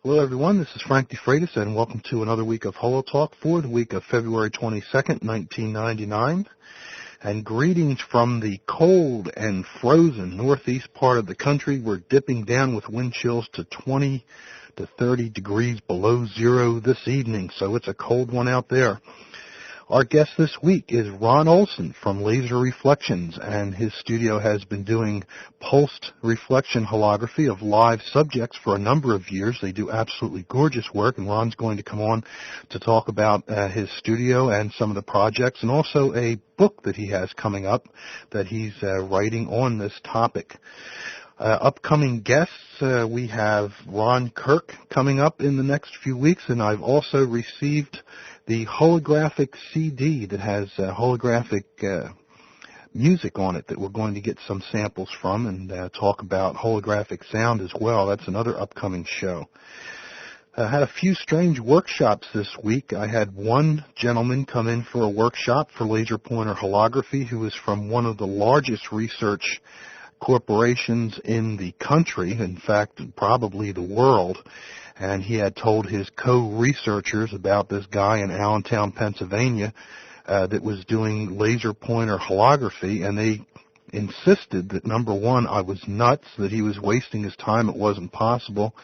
Hello, everyone. This is Frank DeFreitas, and welcome to another week of HoloTalk for the week of February 22nd, 1999. And greetings from the cold and frozen northeast part of the country. We're dipping down with wind chills to 20 to 30 degrees below zero this evening, so it's a cold one out there. Our guest this week is Ron Olson from Laser Reflections, and his studio has been doing pulsed reflection holography of live subjects for a number of years. They do absolutely gorgeous work, and Ron's going to come on to talk about his studio and some of the projects, and also a book that he has coming up that he's writing on this topic. Upcoming guests, we have Ron Kirk coming up in the next few weeks, and I've also received the holographic CD that has holographic music on it that we're going to get some samples from and talk about holographic sound as well. That's another upcoming show. I had a few strange workshops this week. I had one gentleman come in for a workshop for laser pointer holography who is from one of the largest research corporations in the country, in fact, probably the world. And he had told his co-researchers about this guy in Allentown, Pennsylvania, that was doing laser pointer holography, and they insisted that, number one, I was nuts, that he was wasting his time, it wasn't possible.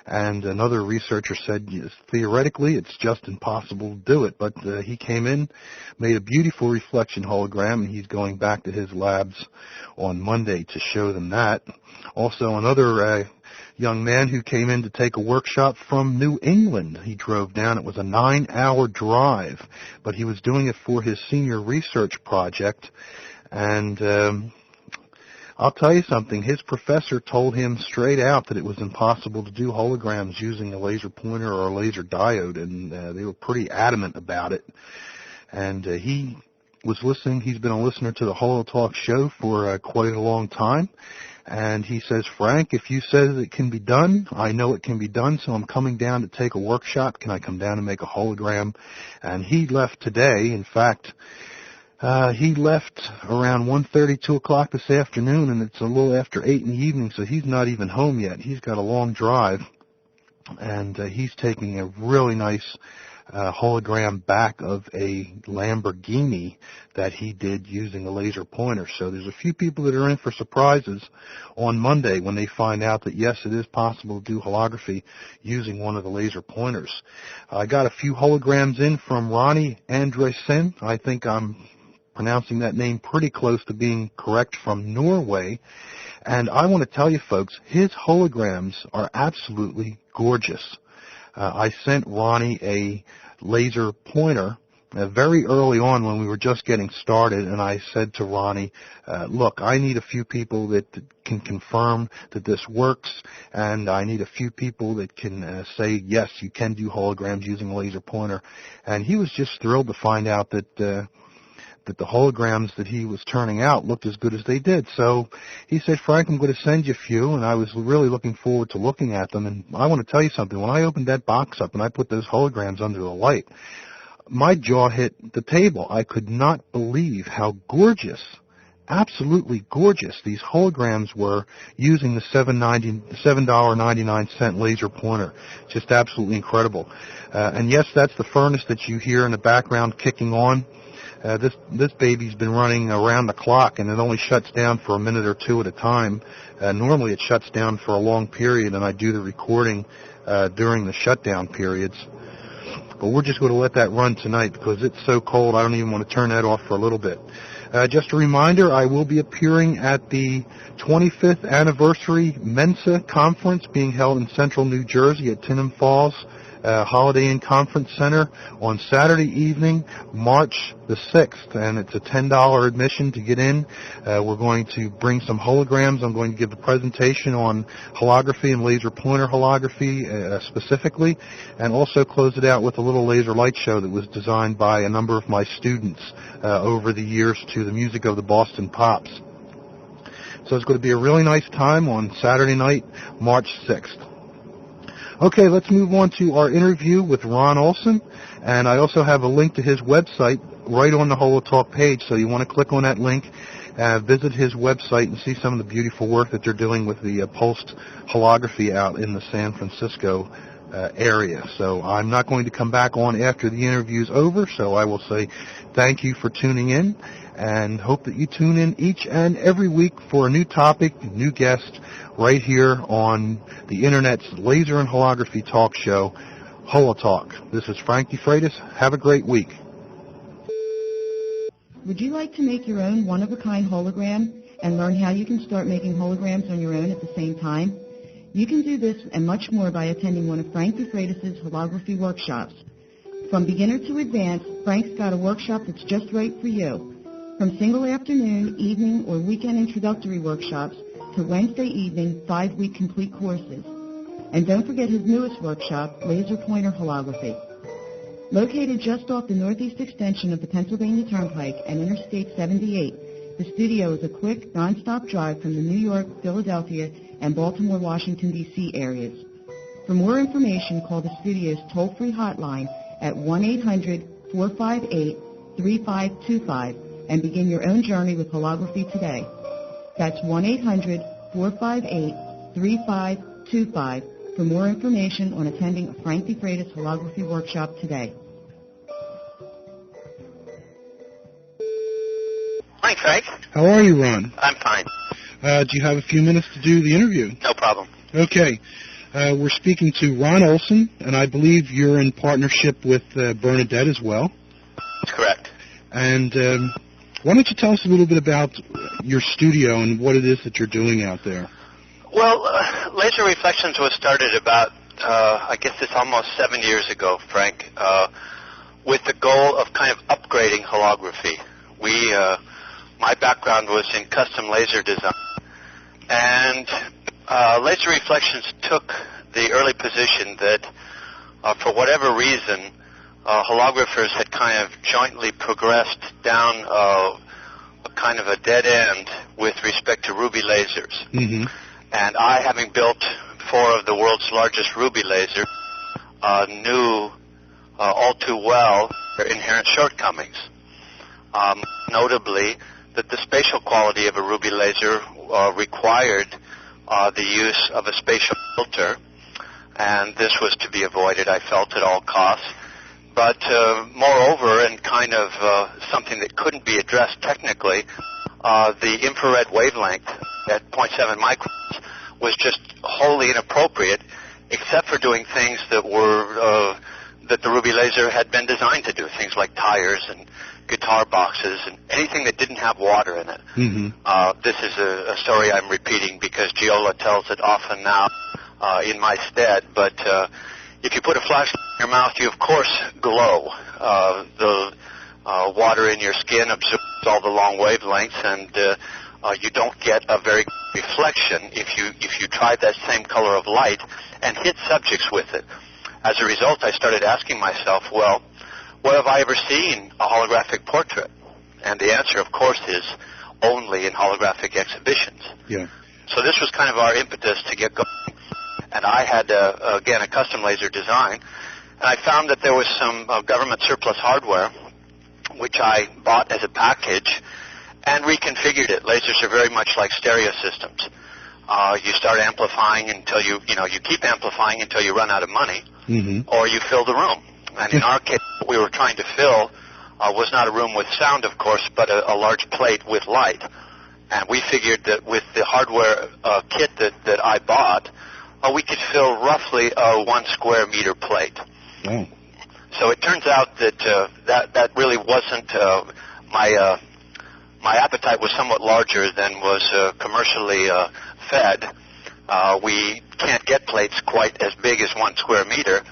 And another researcher said, yes, theoretically, it's just impossible to do it. But he came in, made a beautiful reflection hologram, and he's going back to his labs on Monday to show them that. Also, another young man who came in to take a workshop from New England. He drove down. It was a 9-hour drive, but he was doing it for his senior research project. And I'll tell you something. His professor told him straight out that it was impossible to do holograms using a laser pointer or a laser diode, and they were pretty adamant about it. And he was listening. He's been a listener to the HoloTalk show for quite a long time. And he says, Frank, if you said it can be done, I know it can be done, so I'm coming down to take a workshop. Can I come down and make a hologram? And he left today. In fact, he left around 1:30, 2 o'clock this afternoon, and it's a little after 8 in the evening, so he's not even home yet. He's got a long drive, and he's taking a really nice hologram back of a Lamborghini that he did using a laser pointer. So there's a few people that are in for surprises on Monday when they find out that, yes, it is possible to do holography using one of the laser pointers. I got a few holograms in from Ronnie Andresen. I think I'm pronouncing that name pretty close to being correct, from Norway. And I want to tell you, folks, his holograms are absolutely gorgeous. I sent Ronnie a laser pointer very early on when we were just getting started, and I said to Ronnie, look, I need a few people that can confirm that this works, and I need a few people that can say, yes, you can do holograms using a laser pointer. And he was just thrilled to find out that the holograms that he was turning out looked as good as they did. So he said, Frank, I'm going to send you a few, and I was really looking forward to looking at them. And I want to tell you something. When I opened that box up and I put those holograms under the light, my jaw hit the table. I could not believe how gorgeous, absolutely gorgeous, these holograms were using the $7.99 laser pointer. Just absolutely incredible. And yes, that's the furnace that you hear in the background kicking on. This baby's been running around the clock, and it only shuts down for a minute or two at a time. Normally it shuts down for a long period, and I do the recording during the shutdown periods. But we're just going to let that run tonight because it's so cold I don't even want to turn that off for a little bit. Just a reminder, I will be appearing at the 25th anniversary Mensa conference being held in central New Jersey at Tinham Falls Holiday Inn Conference Center on Saturday evening, March the 6th, and it's a $10 admission to get in. We're going to bring some holograms. I'm going to give a presentation on holography and laser pointer holography specifically, and also close it out with a little laser light show that was designed by a number of my students over the years to the music of the Boston Pops. So it's going to be a really nice time on Saturday night, March 6th. Okay, let's move on to our interview with Ron Olson, and I also have a link to his website right on the HoloTalk page, so you want to click on that link visit his website and see some of the beautiful work that they're doing with the pulsed holography out in the San Francisco area. So I'm not going to come back on after the interview's over, so I will say thank you for tuning in, and hope that you tune in each and every week for a new topic, a new guest, right here on the Internet's laser and holography talk show, HoloTalk. This is Frank DeFreitas. Have a great week. Would you like to make your own one-of-a-kind hologram and learn how you can start making holograms on your own at the same time? You can do this and much more by attending one of Frank DeFreitas' holography workshops. From beginner to advanced, Frank's got a workshop that's just right for you. From single afternoon, evening, or weekend introductory workshops to Wednesday evening, 5-week complete courses. And don't forget his newest workshop, Laser Pointer Holography. Located just off the northeast extension of the Pennsylvania Turnpike and Interstate 78, the studio is a quick, non-stop drive from the New York, Philadelphia, and Baltimore, Washington, D.C. areas. For more information, call the studio's toll-free hotline at 1-800-458-3525 and begin your own journey with holography today. That's 1-800-458-3525 for more information on attending a Frank DeFreitas holography workshop today. Hi, Frank. How are you, Ron? I'm fine. Do you have a few minutes to do the interview? No problem. Okay. We're speaking to Ron Olson, and I believe you're in partnership with Bernadette as well. That's correct. And why don't you tell us a little bit about your studio and what it is that you're doing out there? Well, Laser Reflections was started about, I guess it's almost 7 years ago, Frank, with the goal of kind of upgrading holography. My background was in custom laser design, and Laser Reflections took the early position that, for whatever reason, holographers had kind of jointly progressed down a kind of a dead end with respect to ruby lasers. Mm-hmm. And I, having built 4 of the world's largest ruby lasers, knew all too well their inherent shortcomings. Notably, that the spatial quality of a ruby laser required the use of a spatial filter, and this was to be avoided, I felt, at all costs. But moreover, and kind of something that couldn't be addressed technically, the infrared wavelength at 0.7 microns was just wholly inappropriate, except for doing things that were that the ruby laser had been designed to do, things like tires and guitar boxes and anything that didn't have water in it. Mm-hmm. This is a story I'm repeating because Giola tells it often now in my stead, but if you put a flashlight in your mouth, you of course glow. The water in your skin absorbs all the long wavelengths, and you don't get a very good reflection if you try that same color of light and hit subjects with it. As a result, I started asking myself, well, where have I ever seen a holographic portrait? And the answer, of course, is only in holographic exhibitions. Yeah. So this was kind of our impetus to get going. And I had, again, a custom laser design. And I found that there was some government surplus hardware, which I bought as a package and reconfigured it. Lasers are very much like stereo systems. You start amplifying until you keep amplifying until you run out of money, mm-hmm. or you fill the room. And in our case, what we were trying to fill was not a room with sound, of course, but a large plate with light. And we figured that with the hardware kit that I bought, we could fill roughly a 1 square meter plate. Oh. So it turns out that that really wasn't my appetite was somewhat larger than was commercially fed. We can't get plates quite as big as 1 square meter,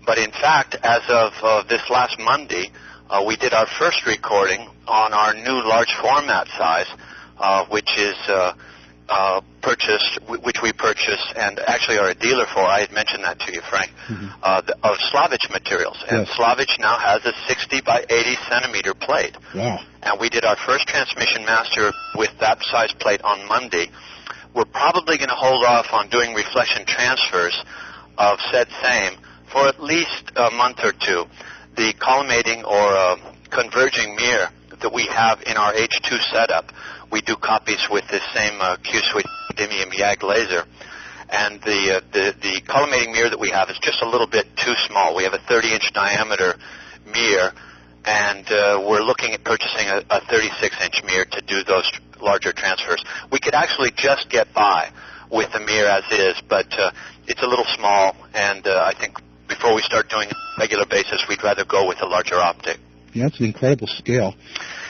but in fact, as of this last Monday, we did our first recording on our new large format size, which we purchased and actually are a dealer for. I had mentioned that to you, Frank, mm-hmm. Of Slavich materials. And yes. Slavich now has a 60 by 80 centimeter plate. Wow. And we did our first transmission master with that size plate on Monday. We're probably going to hold off on doing reflection transfers of said same for at least a month or two. The collimating or converging mirror that we have in our H2 setup, we do copies with this same Q-switch Dimium YAG laser. And the collimating mirror that we have is just a little bit too small. We have a 30-inch diameter mirror, and we're looking at purchasing a 36-inch mirror to do those larger transfers. We could actually just get by with the mirror as is, but it's a little small, and I think before we start doing it on a regular basis, we'd rather go with a larger optic. Yeah, it's an incredible scale.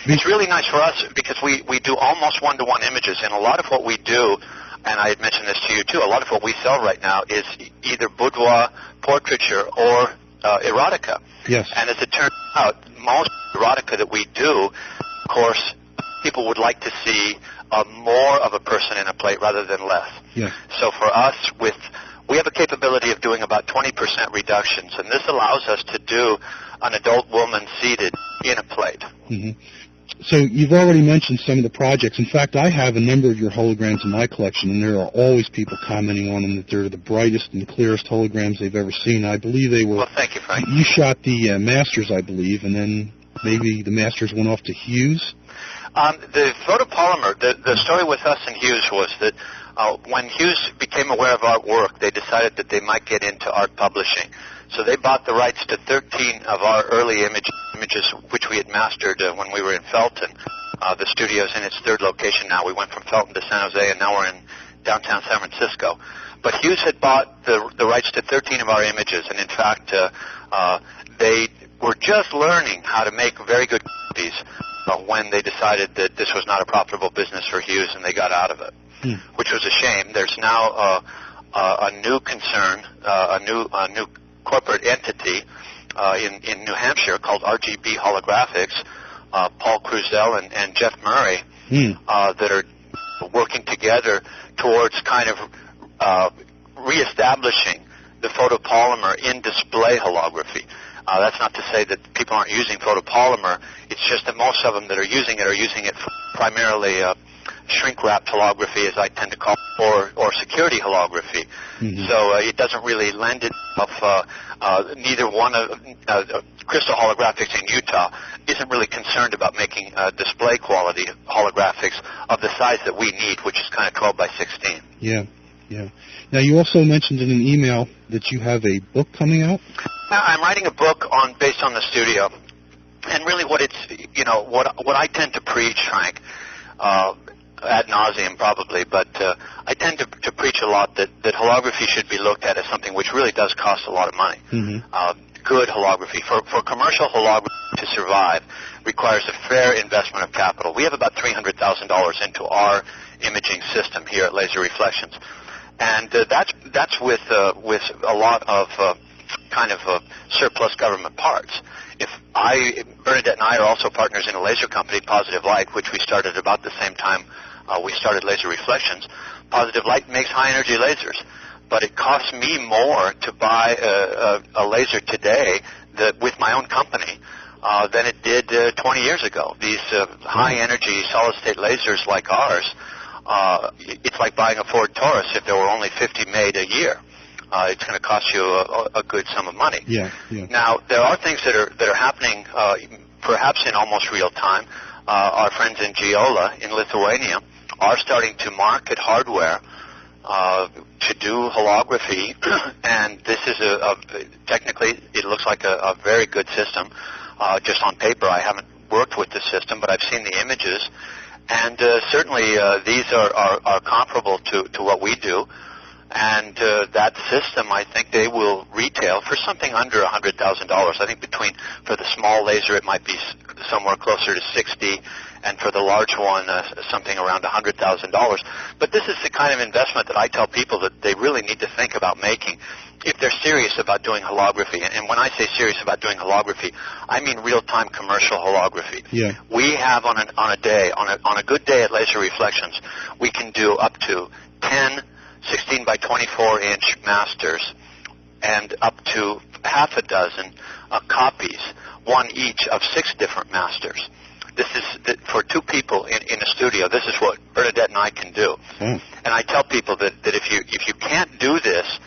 It's really nice for us because we do almost one-to-one images, and a lot of what we do, and I had mentioned this to you too, a lot of what we sell right now is either boudoir, portraiture, or erotica. Yes. And as it turns out, most erotica that we do, of course, people would like to see more of a person in a plate rather than less. Yeah. So for us, we have a capability of doing about 20% reductions, and this allows us to do an adult woman seated in a plate. Mm-hmm. So you've already mentioned some of the projects. In fact, I have a number of your holograms in my collection, and there are always people commenting on them that they're the brightest and clearest holograms they've ever seen. I believe they were... Well, thank you, Frank. You shot the Masters, I believe, and then maybe the Masters went off to Hughes? The photopolymer, the story with us and Hughes was that when Hughes became aware of our work, they decided that they might get into art publishing. So they bought the rights to 13 of our early images, which we had mastered when we were in Felton. The studio's in its third location now. We went from Felton to San Jose, and now we're in downtown San Francisco. But Hughes had bought the rights to 13 of our images, and in fact, they were just learning how to make very good copies when they decided that this was not a profitable business for Hughes, and they got out of it, which was a shame. There's now a new concern, a new corporate entity in New Hampshire called RGB Holographics, Paul Cruzel and Jeff Murray, that are working together towards kind of reestablishing the photopolymer in display holography. That's not to say that people aren't using photopolymer. It's just that most of them that are using it for primarily shrink-wrapped holography, as I tend to call it, or security holography. So it doesn't really lend itself. Neither one of Crystal Holographics in Utah isn't really concerned about making display quality holographics of the size that we need, which is kind of 12 by 16. Yeah. Now, you also mentioned in an email that you have a book coming out? I'm writing a book based on the studio, and really what I tend to preach, Frank, ad nauseum probably, but I tend to preach a lot that holography should be looked at as something which really does cost a lot of money. Good holography. For commercial holography to survive requires a fair investment of capital. We have about $300,000 into our imaging system here at Laser Reflections, and that's with a lot of kind of surplus government parts. Bernadette and I are also partners in a laser company, Positive Light, which we started about the same time we started Laser Reflections. Positive Light makes high-energy lasers, but it costs me more to buy a laser today with my own company than it did 20 years ago. These high-energy solid-state lasers like ours, it's like buying a Ford Taurus if there were only 50 made a year. It's going to cost you a good sum of money. Yeah. Now, there are things that are happening perhaps in almost real time. Our friends in Giola in Lithuania are starting to market hardware to do holography, and this is technically it looks like a very good system. Just on paper, I haven't worked with the system, but I've seen the images, and certainly these are comparable to what we do. And that system, I think they will retail for something under $100,000. I think for the small laser, it might be somewhere closer to $60,000, and for the large one, something around $100,000. But this is the kind of investment that I tell people that they really need to think about making if they're serious about doing holography. And when I say serious about doing holography, I mean real-time commercial holography. Yeah. We have on a good day at Laser Reflections, we can do up to 10 16 by 24 inch masters and up to half a dozen copies, one each of 6 different masters. This is for 2 people in a studio. This is what Bernadette and I can do. And I tell people that if you can't do this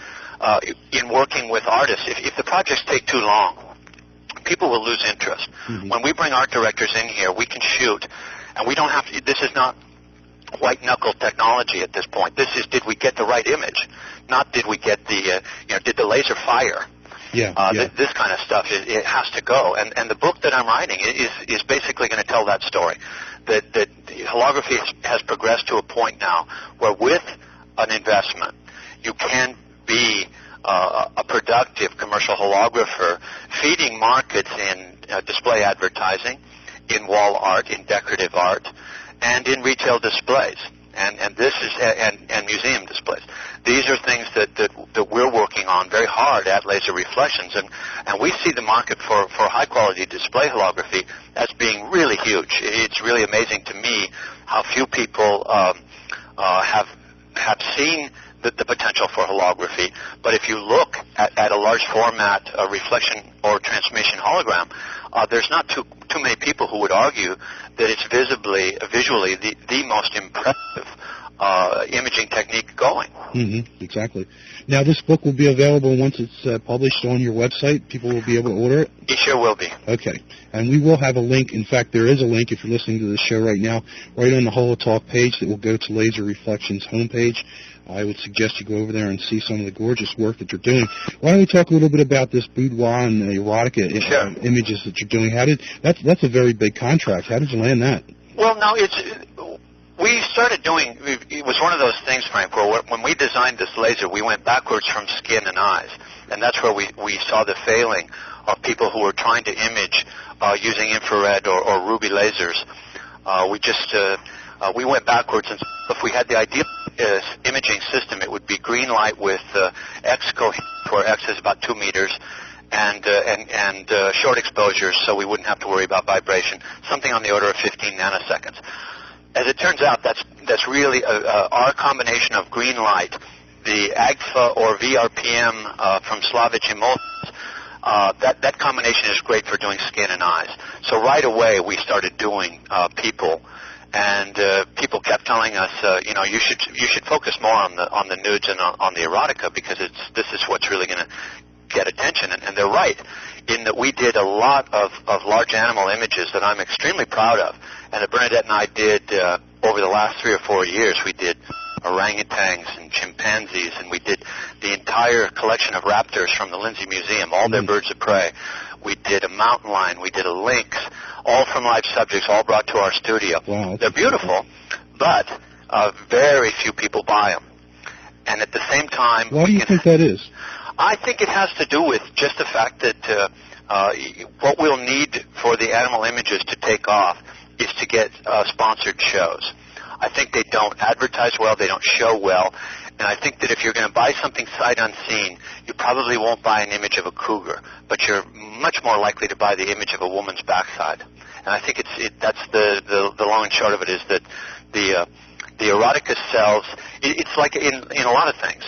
in working with artists, if the projects take too long, people will lose interest. When we bring art directors in here, we can shoot, and we don't have to. This is not white knuckle technology at this point. This is, did we get the right image? Not did we get the did the laser fire? This kind of stuff, it has to go. And the book that I'm writing is basically going to tell that story. That holography has progressed to a point now where with an investment, you can be a productive commercial holographer, feeding markets in display advertising, in wall art, in decorative art, and in retail displays, and this is and museum displays. These are things that we're working on very hard at Laser Reflections, and we see the market for high quality display holography as being really huge. It's really amazing to me how few people have seen the potential for holography. But if you look at a large format reflection or transmission hologram, there's not too many people who would argue that it's visually the most impressive imaging technique going. Exactly. Now, this book will be available once it's published on your website. People will be able to order it? It sure will be. Okay. And we will have a link. In fact, there is a link if you're listening to the show right now, right on the HoloTalk page that will go to Laser Reflections homepage. I would suggest you go over there and see some of the gorgeous work that you're doing. Why don't we talk a little bit about this boudoir and erotica images that you're doing? That's a very big contract. How did you land that? Well, no, we started doing, it was one of those things, Frank, where when we designed this laser, we went backwards from skin and eyes. And that's where we saw the failing of people who were trying to image using infrared or ruby lasers. We went backwards, and if we had the ideal imaging system, it would be green light with X coherence, where X is about 2 meters, and short exposures, so we wouldn't have to worry about vibration, something on the order of 15 nanoseconds. As it turns out, that's really our combination of green light, the AGFA or VRPM from Slavich Emulsions. That combination is great for doing skin and eyes. So right away we started doing people. And people kept telling us, you should focus more on the nudes and on the erotica, because this is what's really going to get attention. And they're right in that we did a lot of large animal images that I'm extremely proud of, and that Bernadette and I did over the last 3 or 4 years. We did orangutans and chimpanzees, and we did the entire collection of raptors from the Lindsay Museum, all their birds of prey. We did a mountain lion, we did a lynx, all from live subjects, all brought to our studio. Wow, they're beautiful, but very few people buy them. And at the same time... Why do you think that is? I think it has to do with just the fact that what we'll need for the animal images to take off is to get sponsored shows. I think they don't advertise well, they don't show well, and I think that if you're going to buy something sight unseen, you probably won't buy an image of a cougar, but you're much more likely to buy the image of a woman's backside. And I think that's the long and short of it, is that the erotica sells. It's like in a lot of things.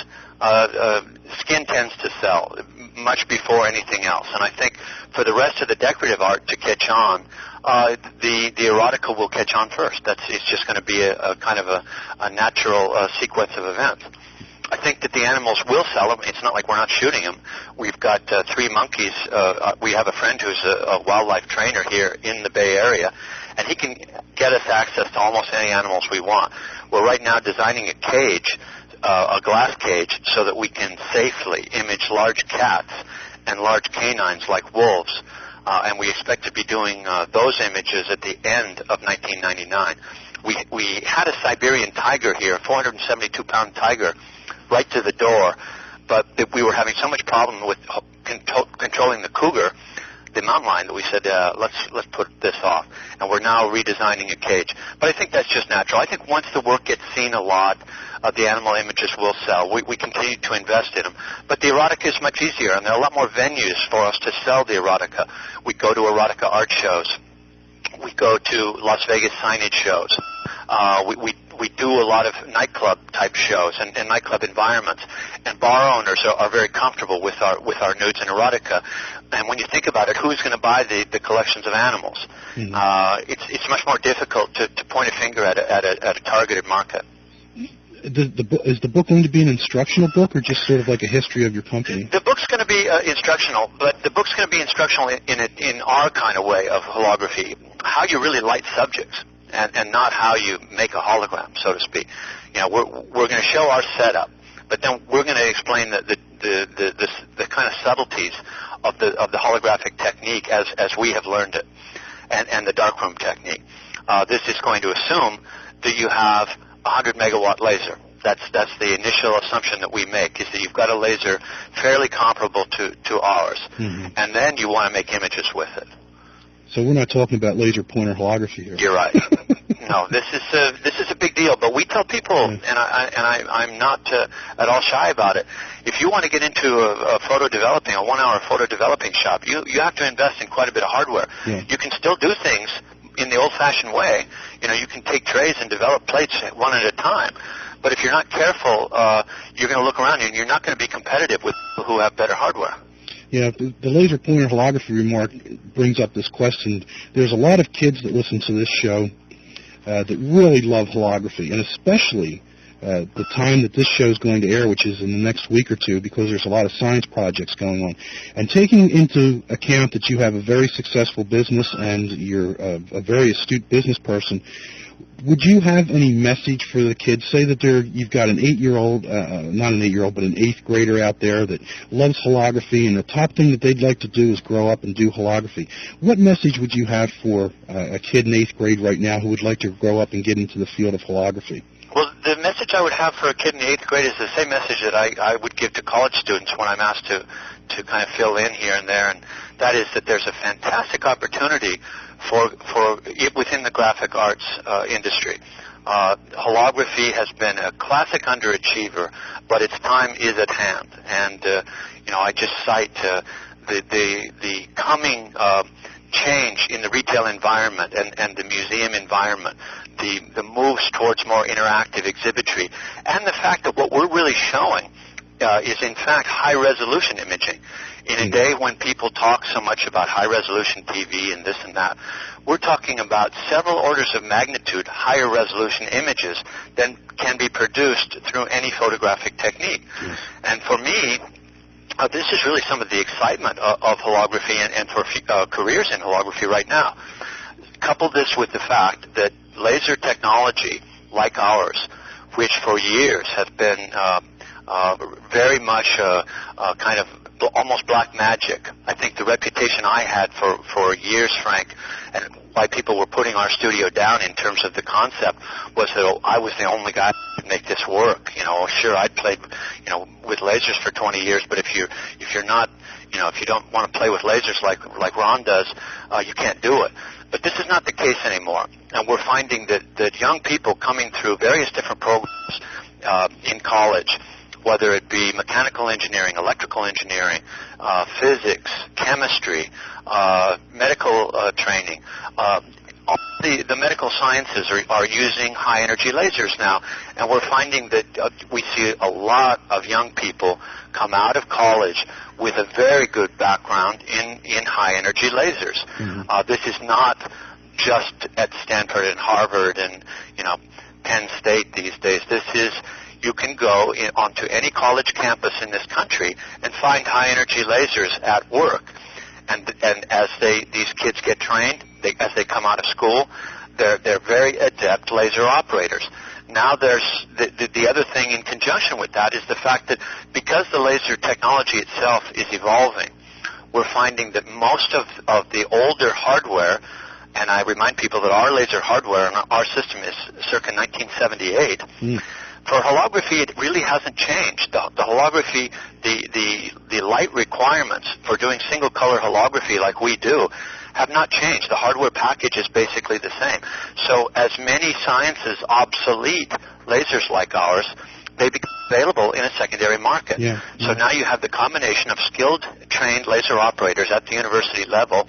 Skin tends to sell much before anything else, and I think for the rest of the decorative art to catch on, the erotica will catch on first. It's just going to be a kind of a natural sequence of events. I think that the animals will sell them. It's not like we're not shooting them. We've got 3 monkeys. We have a friend who's a wildlife trainer here in the Bay Area, and he can get us access to almost any animals we want. We're right now designing a cage, a glass cage, so that we can safely image large cats and large canines like wolves. And we expect to be doing those images at the end of 1999. We had a Siberian tiger here, a 472-pound tiger, right to the door, but we were having so much problem with controlling the cougar, the mountain lion, that we said, let's put this off. And we're now redesigning a cage. But I think that's just natural. I think once the work gets seen a lot, the animal images will sell. We continue to invest in them. But the erotica is much easier, and there are a lot more venues for us to sell the erotica. We go to erotica art shows. We go to Las Vegas signage shows. We do a lot of nightclub type shows and nightclub environments, and bar owners are very comfortable with our nudes and erotica. And when you think about it, who's going to buy the collections of animals? It's much more difficult to point a finger at a targeted market. Is the book going to be an instructional book or just sort of like a history of your company? The book's going to be instructional, but the book's going to be instructional in our kind of way of holography, how you really light subjects, and not how you make a hologram, so to speak. We're going to show our setup, but then we're going to explain the kind of subtleties of the holographic technique as we have learned it, and the darkroom technique. This is going to assume that you have 100 megawatt laser. That's the initial assumption that we make, is that you've got a laser fairly comparable to ours, and then you want to make images with it. So we're not talking about laser pointer holography here. You're right. No, this is a big deal. But we tell people, and I'm not at all shy about it. If you want to get into a 1-hour photo developing shop, you have to invest in quite a bit of hardware. Yeah. You can still do things in the old-fashioned way. You can take trays and develop plates one at a time. But if you're not careful, you're going to look around you, and you're not going to be competitive with people who have better hardware. Yeah, the laser pointer holography remark brings up this question. There's a lot of kids that listen to this show that really love holography, and especially the time that this show is going to air, which is in the next week or two, because there's a lot of science projects going on. And taking into account that you have a very successful business and you're a very astute business person, would you have any message for the kids? Say that you've got an 8-year-old, not an 8-year-old, but an 8th grader out there that loves holography, and the top thing that they'd like to do is grow up and do holography. What message would you have for a kid in 8th grade right now who would like to grow up and get into the field of holography? Well, the message I would have for a kid in the 8th grade is the same message that I would give to college students when I'm asked to kind of fill in here and there, and that is that there's a fantastic opportunity for within the graphic arts industry. Holography has been a classic underachiever, but its time is at hand. And I just cite the coming change in the retail environment and the museum environment, the moves towards more interactive exhibitry, and the fact that what we're really showing is in fact high-resolution imaging. In a day when people talk so much about high-resolution TV and this and that, we're talking about several orders of magnitude higher resolution images than can be produced through any photographic technique. Yes. And for me, this is really some of the excitement of holography and for careers in holography right now. Couple this with the fact that laser technology like ours, which for years has been very much kind of almost black magic. I think the reputation I had for years, Frank, and why people were putting our studio down in terms of the concept was that I was the only guy who could make this work. Sure, I'd played, with lasers for 20 years, but if you're not, if you don't want to play with lasers like Ron does, you can't do it. But this is not the case anymore, and we're finding that young people coming through various different programs in college, whether it be mechanical engineering, electrical engineering, physics, chemistry, medical training, all the medical sciences are using high-energy lasers now, and we're finding that we see a lot of young people come out of college with a very good background in high-energy lasers. Mm-hmm. This is not just at Stanford and Harvard and Penn State these days. This is, you can go onto any college campus in this country and find high-energy lasers at work. And as these kids get trained, as they come out of school, they're very adept laser operators. Now there's the other thing in conjunction with that is the fact that because the laser technology itself is evolving, we're finding that most of the older hardware, and I remind people that our laser hardware and our system is circa 1978. For holography, it really hasn't changed. The holography, the light requirements for doing single-color holography like we do have not changed. The hardware package is basically the same. So as many sciences obsolete lasers like ours, they become available in a secondary market. Yeah. So now you have the combination of skilled, trained laser operators at the university level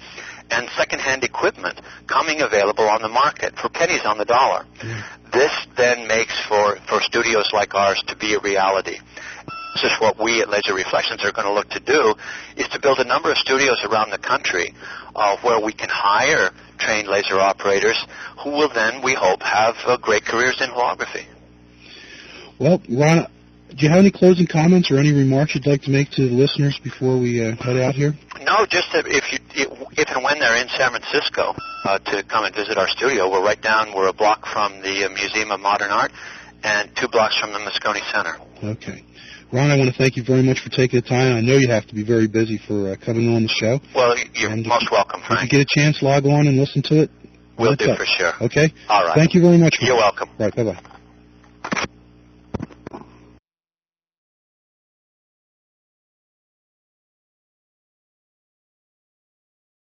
and second-hand equipment coming available on the market for pennies on the dollar. This then makes for studios like ours to be a reality. This is what we at Laser Reflections are going to look to do, is to build a number of studios around the country where we can hire trained laser operators who will then, we hope, have great careers in holography. Well, Ron, do you have any closing comments or any remarks you'd like to make to the listeners before we head out here? No, just that if and when they're in San Francisco to come and visit our studio, we're right down. We're a block from the Museum of Modern Art and 2 blocks from the Moscone Center. Okay. Ron, I want to thank you very much for taking the time. I know you have to be very busy for coming on the show. Well, you're most welcome, Frank. If you get a chance, log on and listen to it. We'll do for sure. Okay? All right. Thank you very much. You're welcome. Right, bye-bye.